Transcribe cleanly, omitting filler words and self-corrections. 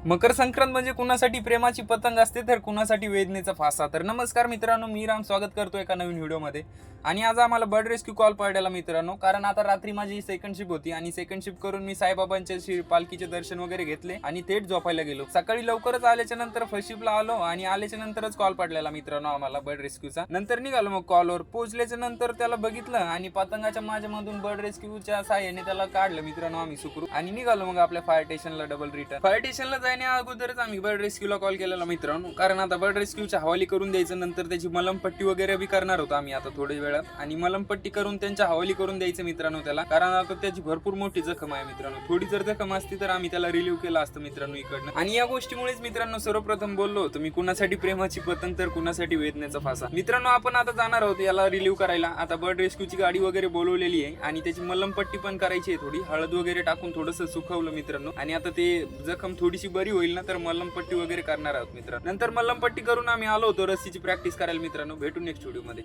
मकर संक्रांत म्हणजे कुणासाठी प्रेमाची पतंग असते तर कुणासाठी वेदनेचा फासा. तर नमस्कार मित्रांनो, मी राम स्वागत करतो एका नवीन व्हिडिओमध्ये. आणि आज आम्हाला बर्ड रेस्क्यू कॉल पडलेला मित्रांनो, कारण आता रात्री माझी सेकंड शिप होती आणि सेकंड शिप करून मी साईबाबांच्या पालखीचे दर्शन वगैरे घेतले आणि थेट झोपायला गेलो. सकाळी लवकरच आल्याच्या नंतर फर्स्ट शिपला आलो आणि आल्याच्या नंतरच कॉल पडलेला मित्रांनो आम्हाला बर्ड रेस्क्यूचा. नंतर निघालो मग कॉलवर. पोहोचल्याच्या नंतर त्याला बघितलं आणि पतंगाच्या माझ्यामधून बर्ड रेस्क्यूच्या साह्याने त्याला काढलं मित्रांनो आम्ही सुखरूप आणि निघालो मग आपल्या फायर स्टेशनला डबल रिटर्न. फायर स्टेशनला जाण्या अगोदरच आम्ही बर्ड रेस्क्यूला कॉल केलेला मित्रांनो, कारण आता बर्ड रेस्क्यूच्या हवाली करून द्यायचं, नंतर त्याची मलमपट्टी वगैरे बी करणार होतो आम्ही आता थोड्या वेळात. आणि मलमपट्टी करून त्यांच्या हवाली करून द्यायचं मित्रांनो त्याला, कारण आता त्याची भरपूर मोठी जखम आहे मित्रांनो. थोडी जर जखम असती तर आम्ही त्याला रिलीव्ह केलं असतं मित्रांनो इकडनं. आणि या गोष्टीमुळेच मित्रांनो सर्वप्रथम बोललो होतो मी, कुणासाठी प्रेमाची पतंग तर कुणासाठी वेदनेचा फासा. मित्रांनो आपण आता जाणार आहोत याला रिलीव्ह करायला. आता बर्ड रेस्क्यूची गाडी वगैरे बोलवलेली आहे आणि त्याची मलमपट्टी पण करायची आहे. थोडी हळद वगैरे टाकून थोडंसं सुकवलं मित्रांनो, आणि आता ते जखम थोडीशी बरी होईल ना तर मलमपट्टी वगैरे करणार आहोत मित्रांनो. नंतर मलमपट्टी करून आम्ही आलो होतो रस्सीची प्रॅक्टिस करायला मित्रांनो. भेटू नेक्स्ट व्हिडिओ मध्ये.